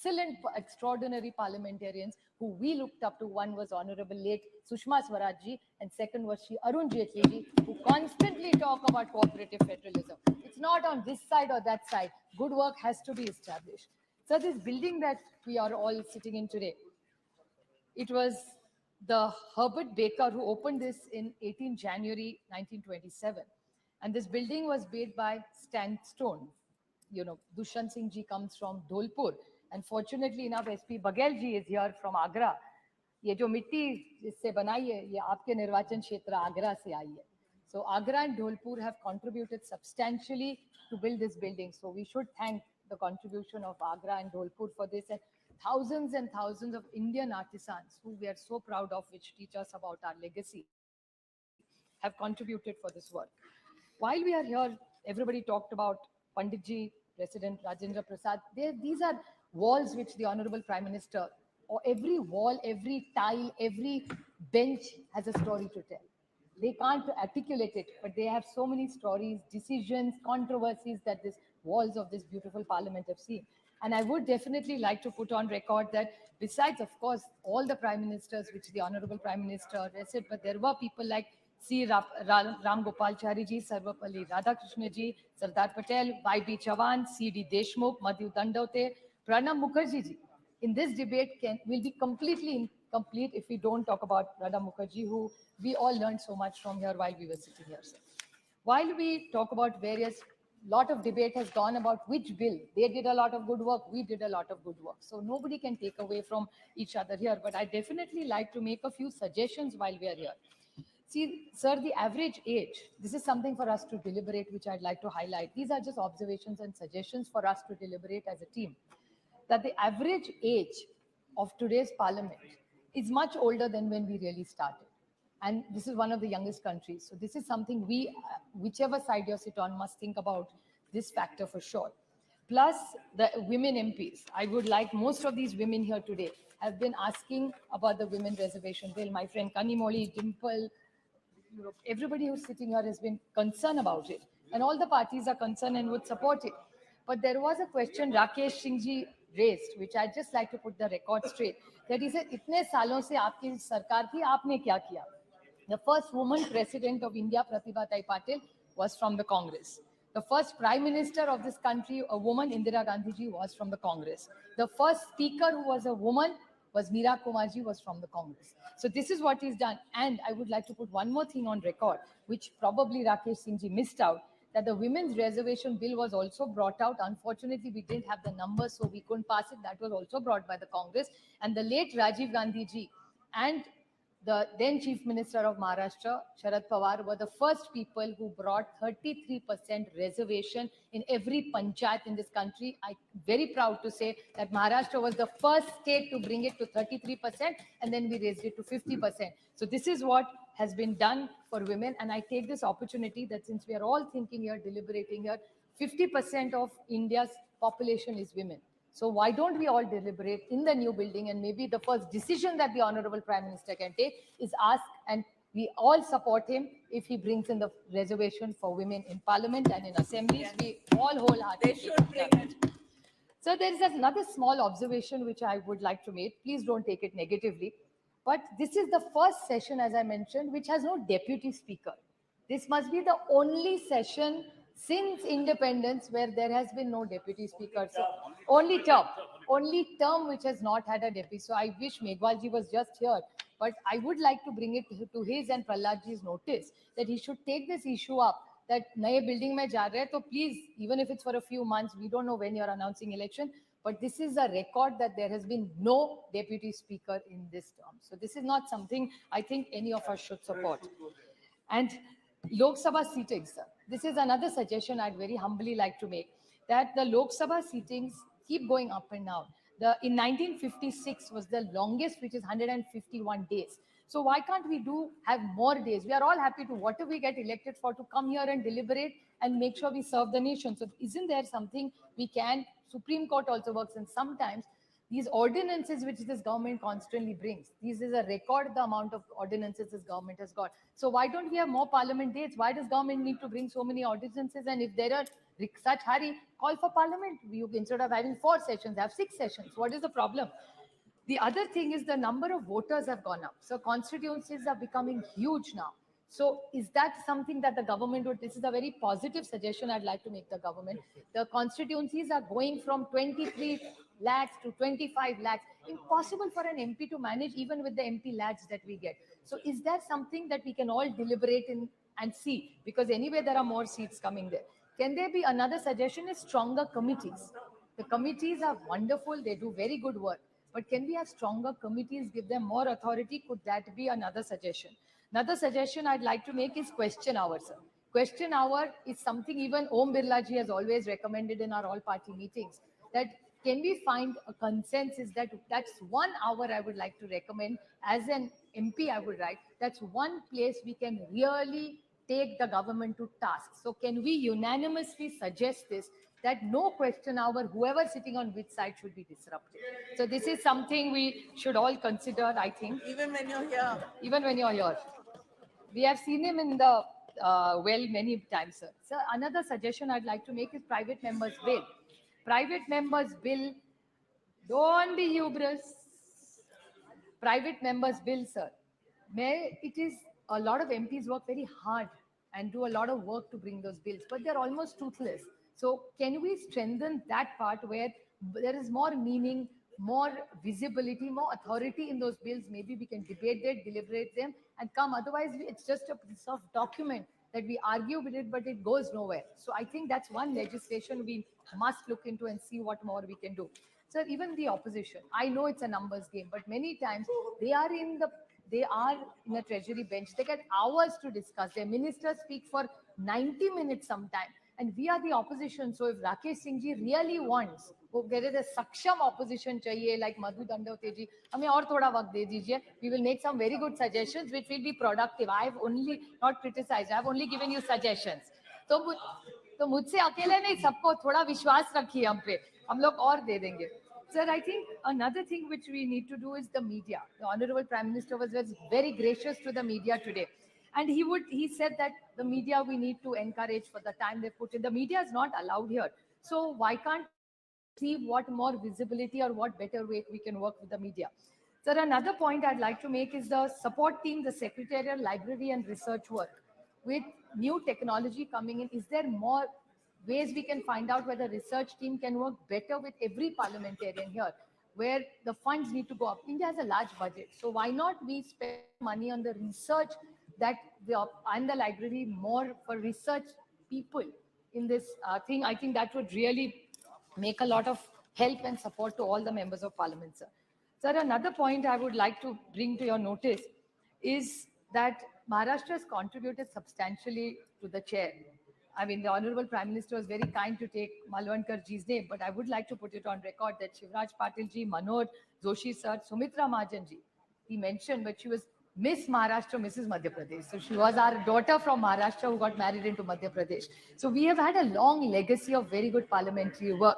excellent, extraordinary parliamentarians who we looked up to. One was Honorable late Sushma Swaraj ji, and second was Shri Arun Jaitley ji, who constantly talk about cooperative federalism. It's not on this side or that side. Good work has to be established. So this building that we are all sitting in today, it was the Herbert Baker who opened this in 18 January 1927. And this building was made by sandstone. You know, Dushyant Singh ji comes from Dholpur. And fortunately enough, SP Baghel ji is here from Agra. ये जो मिट्टी इससे बनाई है, ये आपके निर्वाचन क्षेत्र आगरा से आई है. So Agra and Dholpur have contributed substantially to build this building. So we should thank the contribution of Agra and Dholpur for this, and thousands of Indian artisans who we are so proud of, which teach us about our legacy, have contributed for this work. While we are here, everybody talked about Panditji, President Rajendra Prasad. These are walls which the Honorable Prime Minister, or every wall, every tile, every bench has a story to tell. They can't articulate it, but they have so many stories, decisions, controversies that these walls of this beautiful parliament have seen. And I would definitely like to put on record that besides, of course, all the prime ministers, which the Honorable Prime Minister said, but there were people like C. Ram Gopalachari ji, Sarvapalli Radhakrishna ji, Sardar Patel, Y.B. Chavan, C.D. Deshmukh, Madhu Dandote, Pranab Mukherjee ji. In this debate will be completely incomplete if we don't talk about Pranab Mukherjee, who we all learned so much from here while we were sitting here. So, while we talk about various, lot of debate has gone about which bill. They did a lot of good work, we did a lot of good work. So nobody can take away from each other here, but I definitely like to make a few suggestions while we are here. See, sir, the average age, this is something for us to deliberate, which I'd like to highlight. These are just observations and suggestions for us to deliberate as a team. That the average age of today's parliament is much older than when we really started. And this is one of the youngest countries. So this is something we, whichever side you sit on, must think about this factor for sure. Plus the women MPs. I would like, most of these women here today have been asking about the women reservation bill. My friend Kanimoli, Dimple, everybody who's sitting here has been concerned about it. And all the parties are concerned and would support it. But there was a question Rakesh Singh ji raised, which I'd just like to put the record straight. That he said, "Itne salon se aapki sarkar thi, aapne kya kiya?" The first woman president of India, Pratibha Tai Patil, was from the Congress. The first prime minister of this country, a woman, Indira Gandhi ji, was from the Congress. The first speaker who was a woman was Meera Kumarji, was from the Congress. So this is what he's done. And I would like to put one more thing on record, which probably Rakesh Singh ji missed out, that the women's reservation bill was also brought out. Unfortunately, we didn't have the numbers, so we couldn't pass it. That was also brought by the Congress. And the late Rajiv Gandhi ji and the then Chief Minister of Maharashtra, Sharad Pawar, were the first people who brought 33% reservation in every panchayat in this country. I'm very proud to say that Maharashtra was the first state to bring it to 33%, and then we raised it to 50%. So this is what has been done for women, and I take this opportunity that since we are all thinking here, deliberating here, 50% of India's population is women. So why don't we all deliberate in the new building, and maybe the first decision that the Honorable Prime Minister can take is ask, and we all support him if he brings in the reservation for women in Parliament and in assemblies. Yes. We all wholeheartedly. They should bring it. So there is another small observation which I would like to make. Please don't take it negatively. But this is the first session, as I mentioned, which has no deputy speaker. This must be the only session since independence where there has been no deputy speaker. So only term which has not had a deputy. So I wish Meghwalji was just here, but I would like to bring it to his and Prahladji's notice that he should take this issue up, that naye building mein ja rahe, so please, even if it's for a few months, we don't know when you're announcing election, but this is a record that there has been no deputy speaker in this term. So this is not something I think any of us should support. And Lok Sabha seatings, sir. This is another suggestion I'd very humbly like to make, that the Lok Sabha seatings keep going up and down. In 1956 was the longest, which is 151 days. So why can't we have more days? We are all happy to, whatever we get elected for, to come here and deliberate and make sure we serve the nation. So isn't there something we can, Supreme Court also works, and sometimes these ordinances which this government constantly brings, this is a record, the amount of ordinances this government has got. So why don't we have more parliament dates? Why does government need to bring so many ordinances? And if there are such hurry, call for parliament. You, instead of having 4 sessions, have 6 sessions. What is the problem? The other thing is the number of voters have gone up. So constituencies are becoming huge now. So is that something that the government would, this is a very positive suggestion I'd like to make the government. The constituencies are going from 23 lakhs to 25 lakhs. Impossible for an MP to manage even with the MP lakhs that we get. So is there something that we can all deliberate in and see? Because anyway, there are more seats coming there. Can there be another suggestion is stronger committees? The committees are wonderful. They do very good work. But can we have stronger committees, give them more authority? Could that be another suggestion? Another suggestion I'd like to make is question hour, sir. Question hour is something even Om Birla ji has always recommended in our all-party meetings, that can we find a consensus that that's 1 hour I would like to recommend as an MP I would write. That's one place we can really take the government to task. So can we unanimously suggest this, that no question hour, whoever sitting on which side should be disrupted. So this is something we should all consider, I think. Even when you're here. Even when you're here. We have seen him in the well many times, sir. So another suggestion I'd like to make is private members bill. Private members bill, don't be hubris. Private members bill, sir. It is a lot of MPs work very hard and do a lot of work to bring those bills, but they're almost toothless. So can we strengthen that part where there is more meaning, more visibility, more authority in those bills? Maybe we can debate them, deliberate them, and come. Otherwise, it's just a piece of document that we argue with it, but it goes nowhere. So I think that's one legislation we must look into and see what more we can do. Sir, even the opposition, I know it's a numbers game, but many times they are in a treasury bench. They get hours to discuss. Their ministers speak for 90 minutes sometime. And we are the opposition. So if Rakesh Singh ji really wants, there is a saksham opposition chahiye, like Madhu Dandavate ji, hame aur thoda waqt de dijiye. We will make some very good suggestions which will be productive. I have only not criticized. I have only given you suggestions. तो मुझसे अकेले नहीं, सबको थोड़ा विश्वास रखिए हम पे, हम लोग और दे देंगे. Sir, I think another thing which we need to do is the media. The Honorable Prime Minister was very gracious to the media today. And he said that the media we need to encourage for the time they put in. The media is not allowed here. So why can't we see what more visibility or what better way we can work with the media? Sir, another point I'd like to make is the support team, the secretarial, library and research work. With new technology coming in, is there more ways we can find out whether the research team can work better with every parliamentarian here, where the funds need to go up? India has a large budget. So why not we spend money on the research and the library more for research people in this thing? I think that would really make a lot of help and support to all the members of parliament, sir. Sir, another point I would like to bring to your notice is that Maharashtra has contributed substantially to the chair. I mean, the Honorable Prime Minister was very kind to take Malvankar ji's name, but I would like to put it on record that Shivraj Patil ji, Manoj Joshi sir, Sumitra Mahajan ji, he mentioned, but she was Miss Maharashtra, Mrs. Madhya Pradesh. So she was our daughter from Maharashtra who got married into Madhya Pradesh. So we have had a long legacy of very good parliamentary work.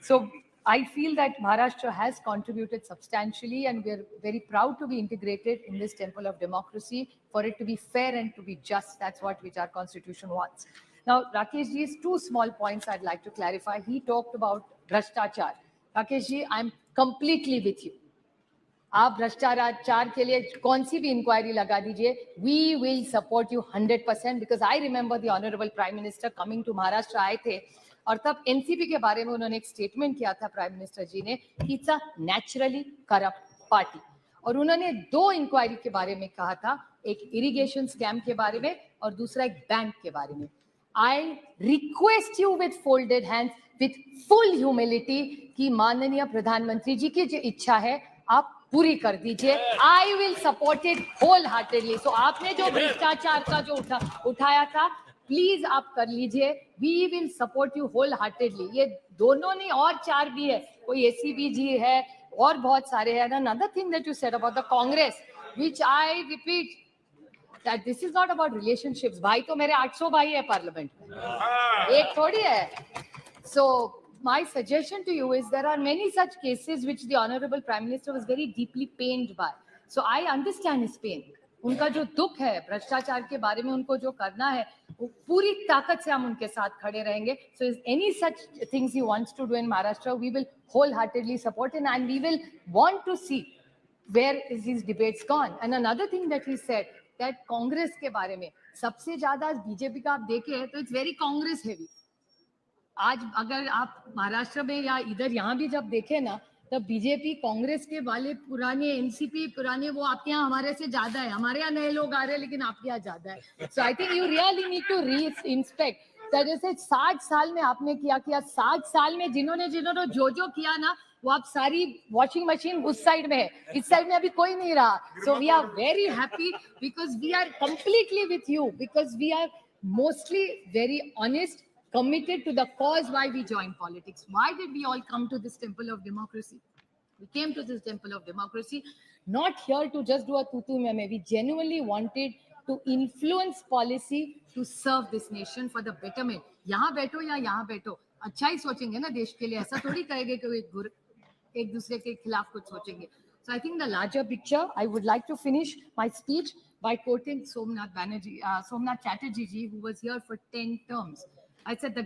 So I feel that Maharashtra has contributed substantially, and we're very proud to be integrated in this temple of democracy, for it to be fair and to be just. That's what which our constitution wants. Now, Rakesh ji's 2 small points I'd like to clarify. He talked about Bhrashtachar. Rakesh ji, I'm completely with you. आप भ्रष्टाचार के लिए कौन सी भी enquiry लगा दीजिए, we will support you 100%, because I remember the honourable prime minister coming to Maharashtra आए थे, और तब एनसीपी के बारे में उन्होंने एक स्टेटमेंट किया था प्राइम मिनिस्टर जी ने, it's a naturally corrupt party, और उन्होंने 2 इंक्वायरी के बारे में कहा था, एक इरिगेशन स्कैम के बारे में और दूसरा एक बैंक के बारे में. I request you with folded hands, with full humility, कि माननीय प्रधानमंत्री जी की जो इच्छा है आप पूरी कर दीजिए. I will support it wholeheartedly. So आपने जो भ्रष्टाचार का जो उठाया था, प्लीज आप कर लीजिए. We will support you wholeheartedly. ये दोनों नहीं, और 4 भी है, कोई एसीबी जी है और बहुत सारे हैं. Another thing that you said about the Congress, which I repeat, that this is not about relationships. भाई तो मेरे 800 भाई है पार्लियामेंट में, एक थोड़ी है. So my suggestion to you is there are many such cases which the Honorable Prime Minister was very deeply pained by. So I understand his pain. उनका जो दुख है भ्रष्टाचार के बारे में उनको जो करना है वो पूरी ताकत से हम उनके साथ खड़े रहेंगे. So if any such things he wants to do in Maharashtra, we will wholeheartedly support him and we will want to see where is these debates gone. And another thing that he said that Congress के बारे में सबसे ज्यादा BJP का आप देखें तो it's very Congress heavy. आज अगर आप महाराष्ट्र में या इधर यहाँ भी जब देखें ना तब बीजेपी कांग्रेस के वाले पुराने एनसीपी पुराने वो आपके यहाँ हमारे से ज्यादा है. हमारे यहाँ नए लोग आ रहे हैं लेकिन आपके यहाँ ज्यादा है. So I think you really need to reinspect. जैसे 60 साल में आपने किया 60 साल में जिन्होंने जो किया ना वो आप सारी वॉशिंग मशीन उस साइड में है, इस साइड में अभी कोई नहीं रहा. So we are very happy because we are completely with you because we are mostly very honest, committed to the cause why we joined politics. Why did we all come to this temple of democracy? We came to this temple of democracy not here to just do a tutu meme. We genuinely wanted to influence policy to serve this nation for the betterment. यहाँ बैठो या यहाँ बैठो अच्छा ही सोचेंगे ना देश के लिए. ऐसा थोड़ी कहेंगे कि एक दूसरे के खिलाफ कुछ सोचेंगे. So I think the larger picture, I would like to finish my speech by quoting Somnath Chatterjee ji, who was here for 10 terms. I said the